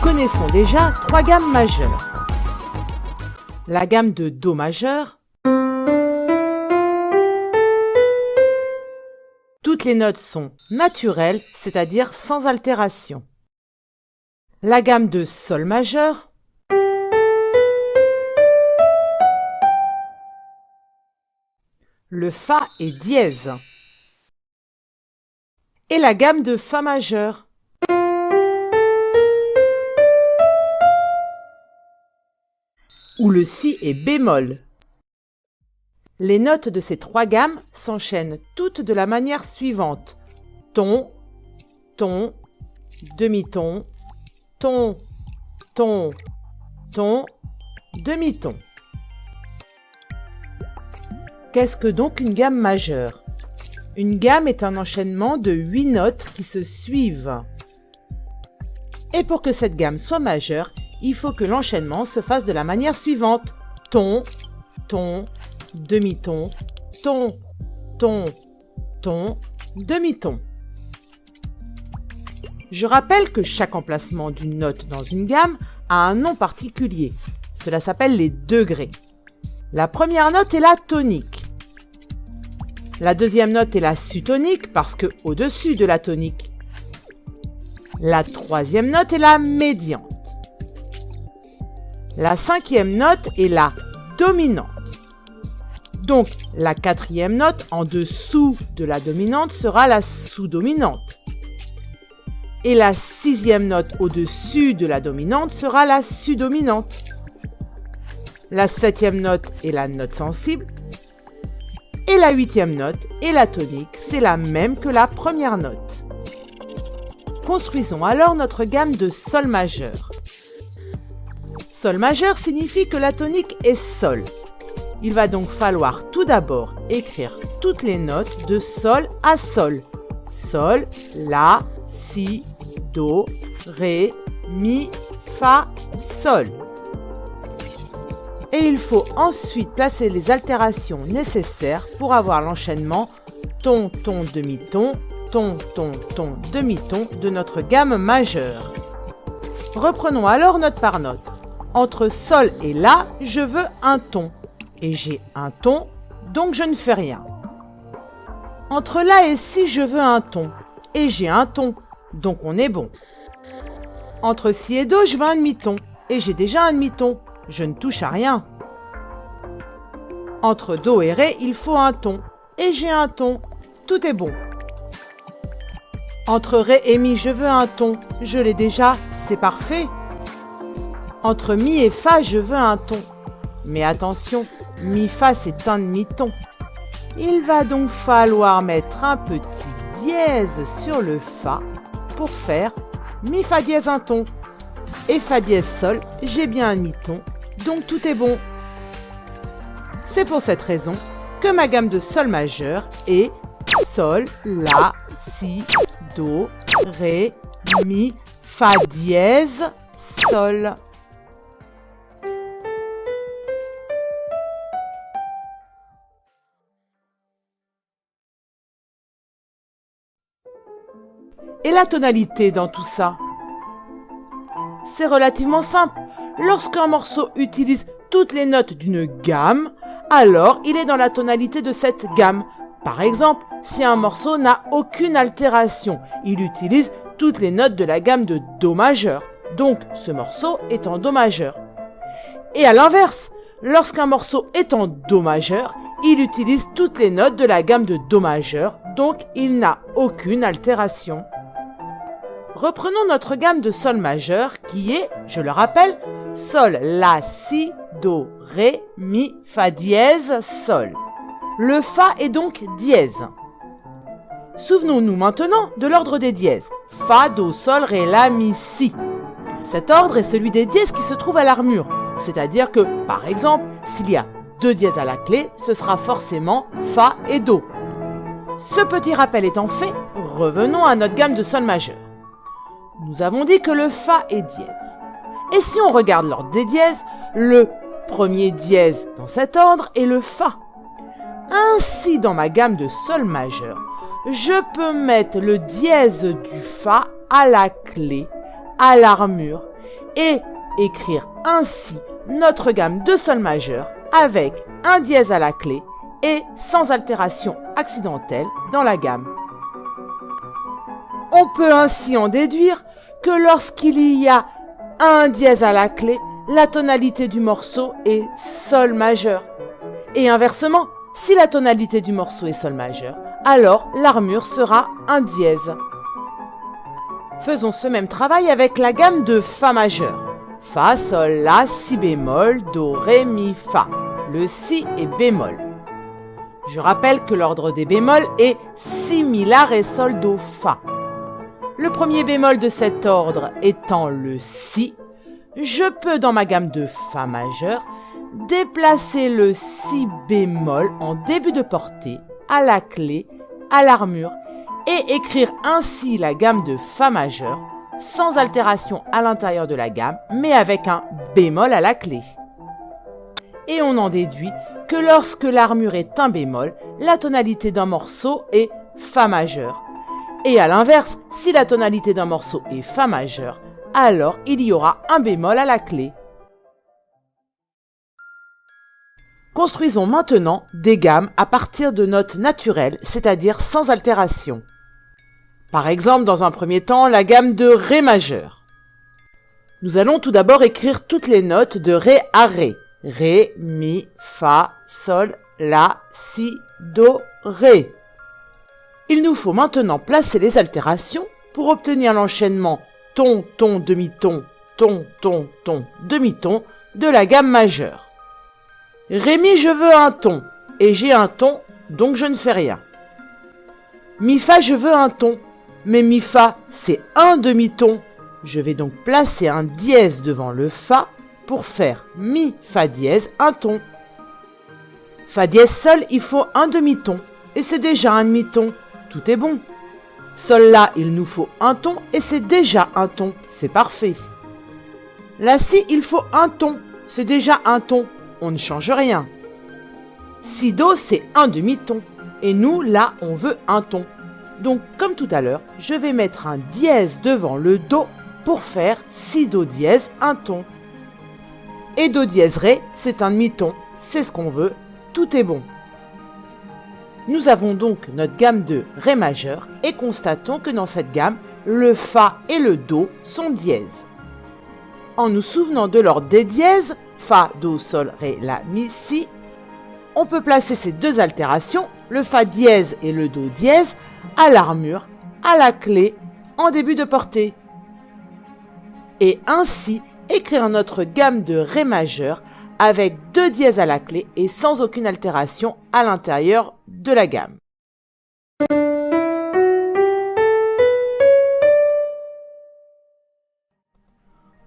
connaissons déjà trois gammes majeures. La gamme de Do majeur. Toutes les notes sont naturelles, c'est-à-dire sans altération. La gamme de Sol majeur. Le Fa est dièse. Et la gamme de Fa majeur. Où le Si est bémol. Les notes de ces trois gammes s'enchaînent toutes de la manière suivante. Ton, ton, demi-ton, ton, ton, ton, demi-ton. Qu'est-ce que donc une gamme majeure? Une gamme est un enchaînement de 8 notes qui se suivent. Et pour que cette gamme soit majeure, il faut que l'enchaînement se fasse de la manière suivante. Ton, ton, demi-ton, ton, ton, ton, demi-ton. Je rappelle que chaque emplacement d'une note dans une gamme a un nom particulier. Cela s'appelle les degrés. La première note est la tonique. La deuxième note est la sutonique parce que au-dessus de la tonique. La troisième note est la médiante. La cinquième note est la dominante. Donc, la quatrième note en dessous de la dominante sera la sous-dominante. Et la sixième note au-dessus de la dominante sera la subdominante. La septième note est la note sensible. Et la huitième note est la tonique, c'est la même que la première note. Construisons alors notre gamme de Sol majeur. Sol majeur signifie que la tonique est Sol. Il va donc falloir tout d'abord écrire toutes les notes de Sol à Sol. Sol, La, Si, Do, Ré, Mi, Fa, Sol. Et il faut ensuite placer les altérations nécessaires pour avoir l'enchaînement ton, ton, demi-ton, ton, ton, ton, demi-ton de notre gamme majeure. Reprenons alors note par note. Entre Sol et La, je veux un ton. Et j'ai un ton, donc je ne fais rien. Entre La et Si, je veux un ton. Et j'ai un ton, donc on est bon. Entre Si et Do, je veux un demi-ton. Et j'ai déjà un demi-ton, je ne touche à rien. Entre Do et Ré, il faut un ton. Et j'ai un ton, tout est bon. Entre Ré et Mi, je veux un ton. Je l'ai déjà, c'est parfait. Entre Mi et Fa, je veux un ton. Mais attention, Mi-Fa, c'est un demi-ton. Il va donc falloir mettre un petit dièse sur le Fa pour faire Mi-Fa dièse un ton. Et Fa dièse Sol, j'ai bien un demi-ton, donc tout est bon. C'est pour cette raison que ma gamme de Sol majeur est Sol, La, Si, Do, Ré, Mi, Fa dièse, Sol. Et la tonalité dans tout ça? C'est relativement simple. Lorsqu'un morceau utilise toutes les notes d'une gamme, alors il est dans la tonalité de cette gamme. Par exemple, si un morceau n'a aucune altération, il utilise toutes les notes de la gamme de Do majeur. Donc ce morceau est en Do majeur. Et à l'inverse, lorsqu'un morceau est en Do majeur, il utilise toutes les notes de la gamme de Do majeur, donc il n'a aucune altération. Reprenons notre gamme de Sol majeur qui est, je le rappelle, Sol, La, Si, Do, Ré, Mi, Fa dièse, Sol. Le Fa est donc dièse. Souvenons-nous maintenant de l'ordre des dièses. Fa, Do, Sol, Ré, La, Mi, Si. Cet ordre est celui des dièses qui se trouvent à l'armure. C'est-à-dire que, par exemple, s'il y a 2 dièses à la clé, ce sera forcément Fa et Do. Ce petit rappel étant fait, revenons à notre gamme de Sol majeur. Nous avons dit que le Fa est dièse. Et si on regarde l'ordre des dièses, le premier dièse dans cet ordre est le Fa. Ainsi, dans ma gamme de Sol majeur, je peux mettre le dièse du Fa à la clé, à l'armure, et écrire ainsi notre gamme de sol majeur avec un dièse à la clé et sans altération accidentelle dans la gamme. On peut ainsi en déduire que lorsqu'il y a un dièse à la clé, la tonalité du morceau est sol majeur. Et inversement, si la tonalité du morceau est sol majeur, alors l'armure sera un dièse. Faisons ce même travail avec la gamme de Fa majeur. Fa, Sol, La, Si bémol, Do, Ré, Mi, Fa. Le Si est bémol. Je rappelle que l'ordre des bémols est Si, Mi, La, Ré, Sol, Do, Fa. Le premier bémol de cet ordre étant le Si, je peux dans ma gamme de Fa majeur déplacer le Si bémol en début de portée, à la clé, à l'armure et écrire ainsi la gamme de Fa majeur sans altération à l'intérieur de la gamme mais avec un bémol à la clé. Et on en déduit que lorsque l'armure est un bémol, la tonalité d'un morceau est Fa majeur. Et à l'inverse, si la tonalité d'un morceau est Fa majeur, alors il y aura un bémol à la clé. Construisons maintenant des gammes à partir de notes naturelles, c'est-à-dire sans altération. Par exemple, dans un premier temps, la gamme de Ré majeur. Nous allons tout d'abord écrire toutes les notes de Ré à Ré. Ré, Mi, Fa, Sol, La, Si, Do, Ré. Il nous faut maintenant placer les altérations pour obtenir l'enchaînement ton, ton, demi-ton, ton, ton, ton, demi-ton de la gamme majeure. Ré, Mi, je veux un ton, et j'ai un ton, donc je ne fais rien. Mi, Fa, je veux un ton, mais Mi, Fa, c'est un demi-ton. Je vais donc placer un dièse devant le Fa pour faire Mi, Fa dièse, un ton. Fa dièse, Sol, il faut un demi-ton, et c'est déjà un demi-ton. Tout est bon. Sol, La, il nous faut un ton, et c'est déjà un ton. C'est parfait. La, Si, il faut un ton, c'est déjà un ton. On ne change rien. Si, Do, c'est un demi-ton. Et nous, là, on veut un ton. Donc, comme tout à l'heure, je vais mettre un dièse devant le Do pour faire Si, Do dièse, un ton. Et Do dièse, Ré, c'est un demi-ton. C'est ce qu'on veut. Tout est bon. Nous avons donc notre gamme de Ré majeur et constatons que dans cette gamme, le Fa et le Do sont dièses. En nous souvenant de l'ordre des dièses, Fa, Do, Sol, Ré, La, Mi, Si, on peut placer ces deux altérations, le Fa dièse et le Do dièse, à l'armure, à la clé, en début de portée. Et ainsi écrire notre gamme de Ré majeur avec deux dièses à la clé et sans aucune altération à l'intérieur de la gamme.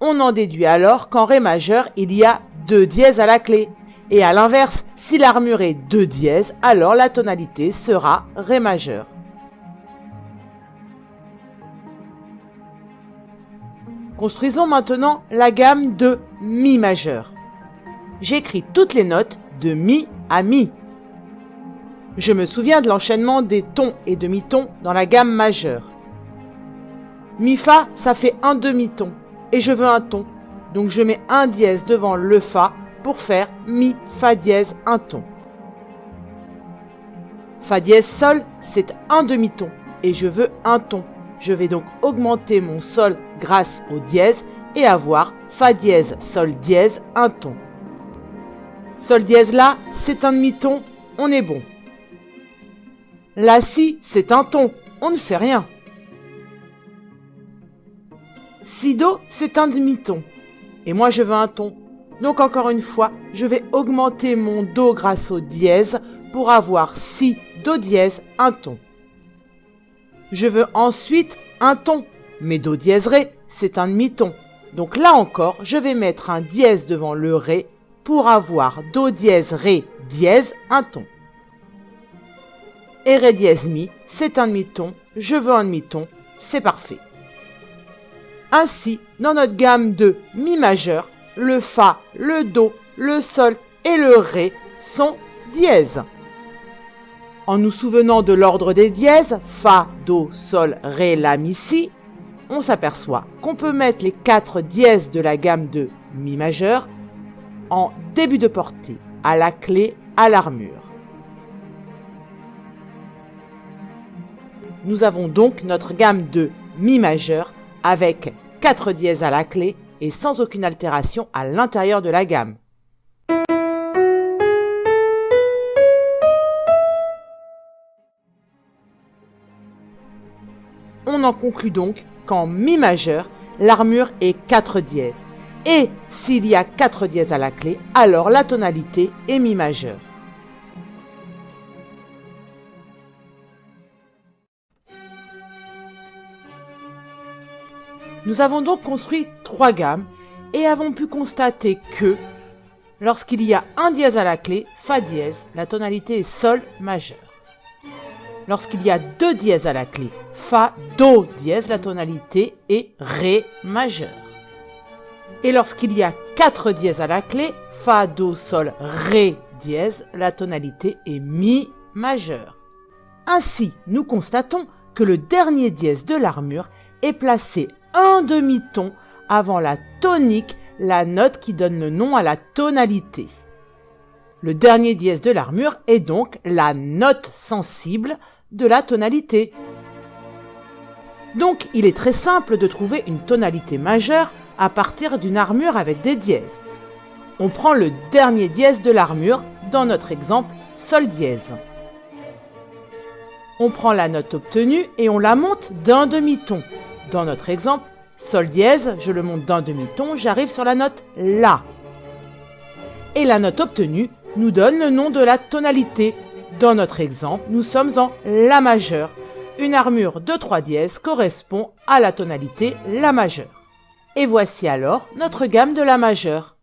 On en déduit alors qu'en Ré majeur, il y a deux dièses à la clé. Et à l'inverse, si l'armure est deux dièses, alors la tonalité sera Ré majeur. Construisons maintenant la gamme de Mi majeur. J'écris toutes les notes de Mi à Mi. Je me souviens de l'enchaînement des tons et demi-tons dans la gamme majeure. Mi, Fa, ça fait un demi-ton. Et je veux un ton. Donc je mets un dièse devant le Fa pour faire Mi, Fa dièse, un ton. Fa dièse, Sol, c'est un demi-ton. Et je veux un ton. Je vais donc augmenter mon Sol grâce au dièse et avoir Fa dièse, Sol dièse, un ton. Sol dièse, La, c'est un demi-ton, on est bon. La, Si, c'est un ton, on ne fait rien. Si, Do, c'est un demi-ton. Et moi, je veux un ton. Donc, encore une fois, je vais augmenter mon Do grâce au dièse pour avoir Si, Do dièse, un ton. Je veux ensuite un ton, mais Do dièse, Ré, c'est un demi-ton. Donc là encore, je vais mettre un dièse devant le Ré pour avoir Do dièse, Ré, dièse, un ton. Et Ré dièse, Mi, c'est un demi-ton, je veux un demi-ton, c'est parfait. Ainsi, dans notre gamme de Mi majeur, le Fa, le Do, le Sol et le Ré sont dièses. En nous souvenant de l'ordre des dièses, Fa, Do, Sol, Ré, La, Mi, Si, on s'aperçoit qu'on peut mettre les 4 dièses de la gamme de Mi majeur en début de portée, à la clé, à l'armure. Nous avons donc notre gamme de Mi majeur avec 4 dièses à la clé et sans aucune altération à l'intérieur de la gamme. On en conclut donc qu'en Mi majeur, l'armure est 4 dièses. Et s'il y a 4 dièses à la clé, alors la tonalité est Mi majeur. Nous avons donc construit 3 gammes et avons pu constater que lorsqu'il y a un dièse à la clé, Fa dièse, la tonalité est Sol majeur. Lorsqu'il y a 2 dièses à la clé, Fa, Do dièse, la tonalité est Ré majeur. Et lorsqu'il y a 4 dièses à la clé, Fa, Do, Sol, Ré dièse, la tonalité est Mi majeur. Ainsi, nous constatons que le dernier dièse de l'armure est placé un demi-ton avant la tonique, la note qui donne le nom à la tonalité. Le dernier dièse de l'armure est donc la note sensible de la tonalité. Donc, il est très simple de trouver une tonalité majeure à partir d'une armure avec des dièses. On prend le dernier dièse de l'armure, dans notre exemple, Sol dièse. On prend la note obtenue et on la monte d'un demi-ton. Dans notre exemple, Sol dièse, je le monte d'un demi-ton, j'arrive sur la note La. Et la note obtenue nous donne le nom de la tonalité. Dans notre exemple, nous sommes en La majeur. Une armure de 3 dièses correspond à la tonalité La majeur. Et voici alors notre gamme de La majeur.